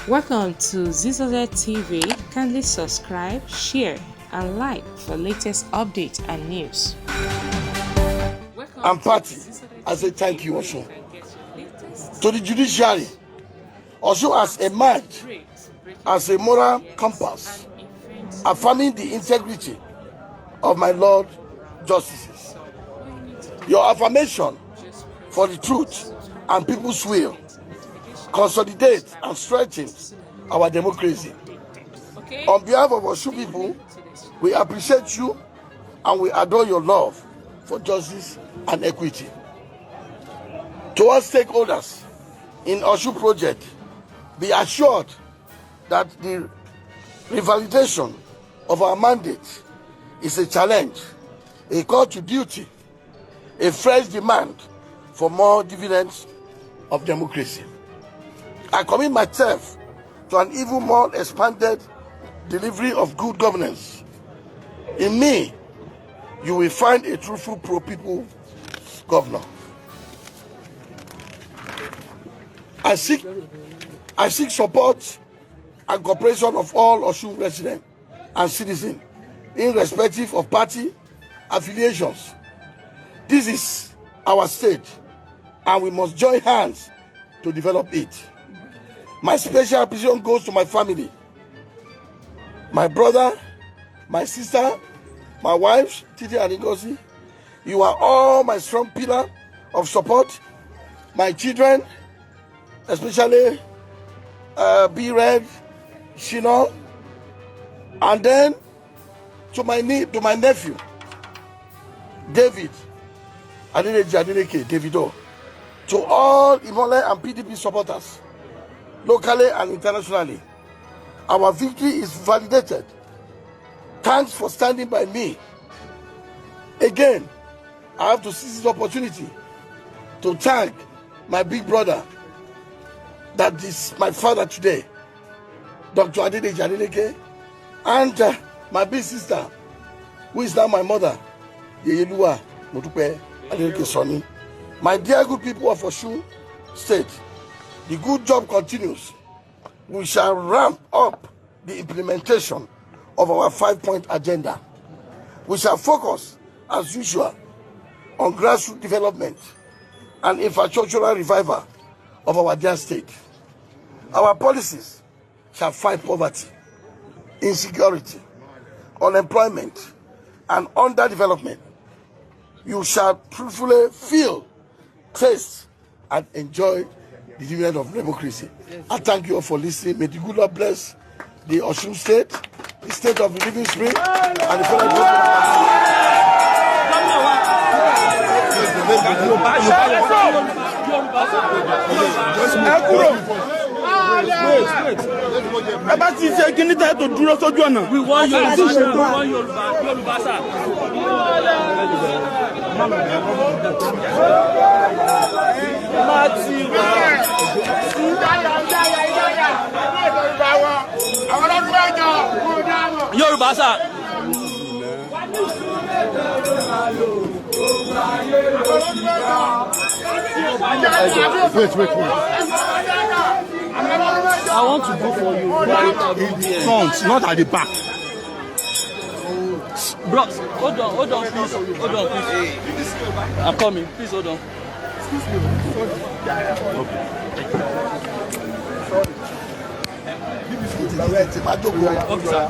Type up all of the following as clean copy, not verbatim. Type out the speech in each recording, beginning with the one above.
Welcome to Zisodel TV. Kindly subscribe, share, and like for latest updates and news. And party, I say thank you, Osun. To the judiciary, also as a man, as a moral compass, affirming the integrity of my Lord justices. Your affirmation for the truth and people's will consolidate and strengthen our democracy. On behalf of Osun people, we appreciate you and we adore your love for justice and equity. To all stakeholders in Osun project, be assured that the revalidation of our mandate is a challenge, a call to duty, a fresh demand for more dividends of democracy. I commit myself to an even more expanded delivery of good governance. In me, you will find a truthful pro-people governor. I seek support and cooperation of all Osun residents and citizens, irrespective of party affiliations. This is our state, and we must join hands to develop it. My special appreciation goes to my family, my brother, my sister, my wife, Titi and Ngozi. You are all my strong pillar of support. My children, especially B-Red, Shino, and then to my nephew, David, Adeleke, Davido, to all Ademola and PDP supporters, locally and internationally. Our victory is validated. Thanks for standing by me. Again, I have to seize this opportunity to thank my big brother, that is my father today, Dr. Adeleke, and my big sister, who is now my mother, Yeyelua Motupe Adeleke Soni. My dear good people of Osun State, the good job continues. We shall ramp up the implementation of our 5-point agenda. We shall focus, as usual, on grassroots development and infrastructural revival of our dear state. Our policies shall fight poverty, insecurity, unemployment, and underdevelopment. You shall truthfully feel, taste, and enjoy the dividend of democracy. I thank you all for listening. May the good Lord bless the Osun State, the state of the living spirit, and the federal government. We want Yoruba, Yoruba, sir. Wait. I want to go for you. In front, not at the back. Bro, hold on, please. I'm coming. Please hold on. Excuse me. Okay, sir.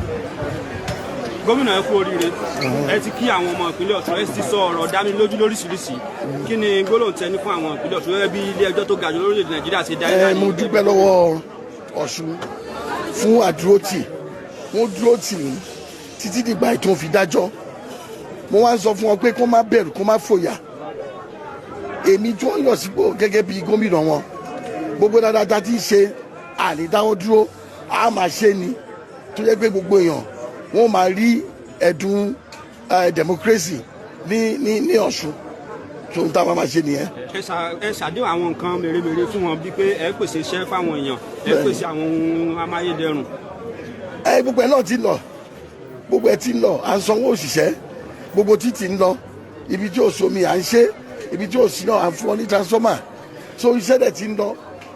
Gómìnà ẹ kú oríire ẹ ti kí àwọn ọmọ ìpínlẹ̀ Ọ̀ṣun ẹ ti sọ ọ̀rọ̀ dá mi lójú lóríṣiríṣi kí ni gbólóhùn tẹ́ ní fún àwọn ìpínlẹ̀ Ọ̀ṣun gẹ́gẹ́ bí ilé ẹjọ́ tó ga jù lórílẹ̀-èdè Nàìjíríà ṣe dá ilé. Mo dúpẹ́ lọ́wọ́ Ọ̀ṣun fún àdúrótì wọ́n dúró tì mí títí dìgbà tó fi dájọ́. Mo wá ń sọ fún wọn pé kó má bẹ̀rù kó má fòyà. Èmi tó ń yọ̀ sípò gẹ́gẹ́ bí gómìnà wọn gbogbo dáadáa tí ń ṣe àlè dáwọ́ dúró a máa ṣe ni tó yẹ pé gbogbo èèyàn wọ́n máa rí ẹ̀dùn democracy ní Ọ̀ṣun tó ń tá a máa ṣe nìyẹn. Ẹ ṣàdéhùn àwọn nǹkan mèremère fún wọn bíi pé ẹ pèsè iṣẹ́ fáwọn èèyàn ẹ pèsè àwọn ohun amáyédẹrùn. Gbogbo ẹ̀ náà ti lọ gbogbo ẹ̀ ti lọ à ń sanwó òṣìṣẹ́ gbogbo títì ń lọ ibi tí ò somi à ń ṣe ibi tí ò sí náà à ń fún ọ ní transformer so iṣẹ́ dẹ̀ ti ń lọ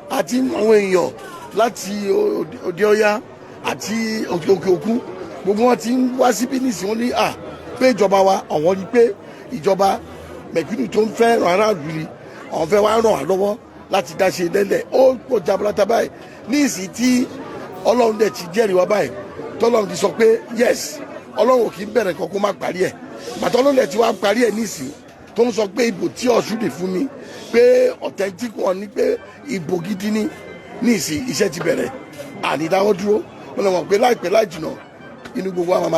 àti àwọn èèyàn láti òde ọya àti òkè òkun gbogbo wọn ti ń wá síbí nísìnyí wọn ní pé ìjọba wa àwọn rí pé ìjọba mẹ̀kúnnù tó ń fẹ́ ràn aráàlú ni àwọn fẹ́ wá ràn wá lọ́wọ́ láti dá ṣe lẹ́lẹ̀ ó pọ̀ jaburata báyìí ní ìsìn tí ọlọ́run dẹ̀ ti jẹ́rìí wá báyìí tọ́lọ́run ti sọ pé yes ọlọ́run kì í bẹ̀rẹ̀ kan kó má parí ẹ̀ bàtà ọlọ́run dẹ̀ ti wá parí ẹ̀ ní ìsìn tó ń sọ pé ìbò tí Ọ̀ṣun dì fún mi pé authentic wọn ni pé ìbò gidi ní ìsìn iṣẹ́ ti bẹ̀rẹ̀ ànídáwọ́ dúró wọn lọ mọ̀ pé láìpẹ́ láì jìnnà inú gbogbo àwọn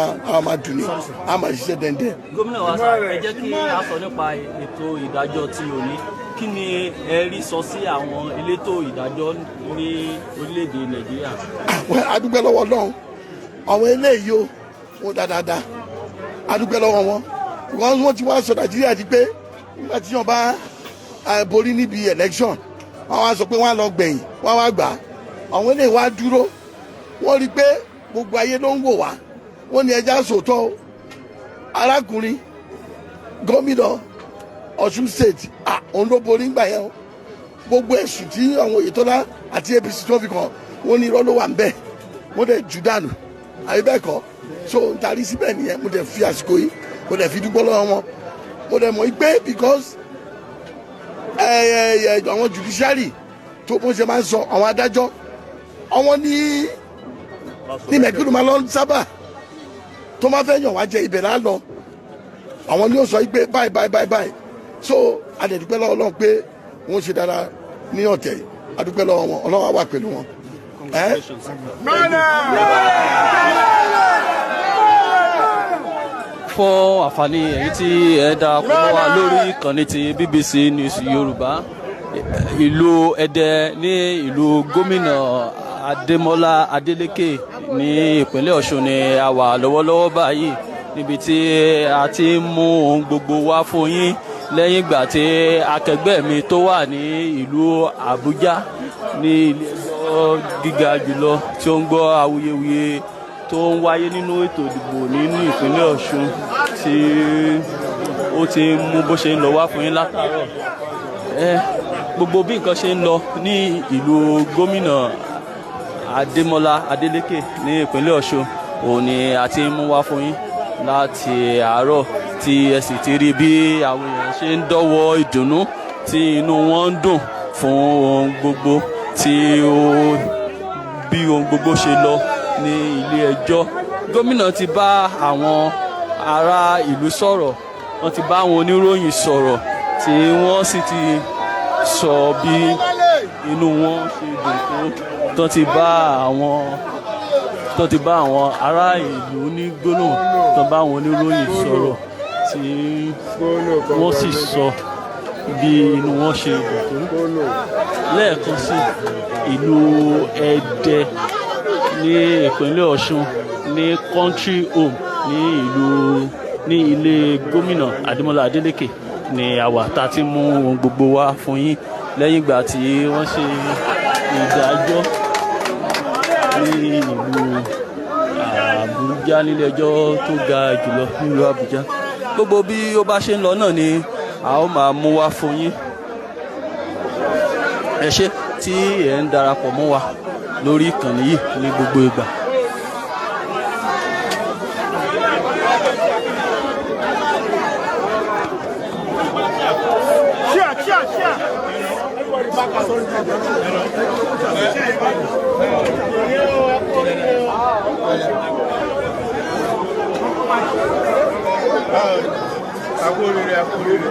máa dùn ní a máa ṣiṣẹ́ dẹ́ndẹ́. gómìnà wa sá ẹ jẹ́ kí a sọ nípa ètò ìdájọ́ tí o ní kí ni ẹ rí sọ sí àwọn elétò ìdájọ́ ní orílẹ̀-èdè Nàìjíríà. a dúpẹ́ lọ́wọ́ Ọlọ́run àwọn eléyìí ó wọn dáadáa a dúpẹ́ lọ́wọ́ wọn wọ́n ti wá sọ Nàìjíríà di pé nígbà tí wọ́n bá borí níbi election wọ́n wá sọ pé wọ́n á lọ gbẹ̀yìn wọ́n wá gbà àwọn eléyìí wá dúró wọ́n rí i pé gbogbo ayé ló ń wò wá wọ́n ní ẹja sòótọ́ arákùnrin gómìnà Ọ̀ṣun state òun ló borí ńgbà yẹn o gbogbo ẹ̀sùn tí àwọn Oyètọ́lá àti APC tó fi kàn wọ́n ní irọ́ ló wà ń bẹ̀ wọ́n dẹ̀ jù dànù àbí bẹ́ẹ̀ kọ́ so n tarí síbẹ̀ nìyẹn mo dẹ̀ fi àsìkò yìí mo dẹ̀ fi dúpọ́ lọ́wọ́ wọn mo dẹ̀ mọ̀ pé because àwọn judiciary tó bó ṣe máa ń sọ àwọn adájọ́ àwọn ní mẹ̀kúnnù máa lọ sábà tó máa fẹ́ yàn wá jẹ ibẹ̀ lálọ́ àwọn ni ó sọ pé báyìí so adẹ̀dúpẹ́ lọ́wọ́ Ọlọ́run pé wọ́n ṣe dára ní ọ̀tẹ̀ yìí adúpẹ́ lọ́wọ́ wọn Ọlọ́run á wà pẹ̀lú wọn. fún àǹfààní èyí tí ẹ darapọ̀ mọ́ wa lórí ìkànnì ti BBC News Yorùbá ìlú Ẹdẹ ní ìlú gómìnà Ademola Adeleke ní ìpínlẹ̀ Ọ̀ṣun ni a wà lọ́wọ́lọ́wọ́ báyìí níbi tí a ti ń mú ohun gbogbo wá fún yín lẹ́yìn ìgbà tí akẹgbẹ́ mi tó wà ní ìlú Àbújá ní ilé ẹjọ́ gíga jùlọ tí ó ń gbọ́ awuyewuye tó ń wáyé nínú ètò ìdìbò nínú ìpínlẹ̀ Ọ̀ṣun tí ó ti ń mú bó ṣe ń lọ wá fún yín látàárọ̀ gbogbo bí nǹkan ṣe ń lọ ní ìlú gómìnà Ademola Adeleke ní ìpínlẹ̀ Ọ̀ṣun òun ni a ti ń mú wá fún yín láti àárọ̀ tí ẹ sì ti rí bí àwọn èèyàn ṣe ń dọ́wọ́ ìdùnnú tí inú wọn ń dùn fún ohun gbogbo tí bí ohun gbogbo ṣe lọ ní ilé ẹjọ́. Gómìnà ti bá àwọn ará ìlú sọ̀rọ̀ wọ́n ti bá àwọn oníròyìn sọ̀rọ̀ tí wọ́n sì ti sọ bí inú wọn ṣe dùn tó ti bá àwọn ará ìlú ní gbólóhùn tó bá àwọn oníròyìn sọ̀rọ̀ tí wọ́n sì sọ bí inú wọn ṣe dùn tó. Lẹ́ẹ̀kan sí ìlú Ẹdẹ ní ìpínlẹ̀ Ọ̀ṣun ní country home ní ilé gómìnà Ademola Adeleke ní àwa tá a ti mú ohun gbogbo wá fún yín lẹ́yìn ìgbà tí wọ́n ṣe ìdájọ́ ní ìlú Àbújá nílé ẹjọ́ tó ga jùlọ nílùú Àbújá. Gbogbo bí ó bá ṣe ń lọ náà ni a ó máa mú wá fún yín. Ẹ ṣé tí ẹ ń darapọ̀ mọ́ wa lórí ìkànnì yìí ní gbogbo ìgbà. Akurire.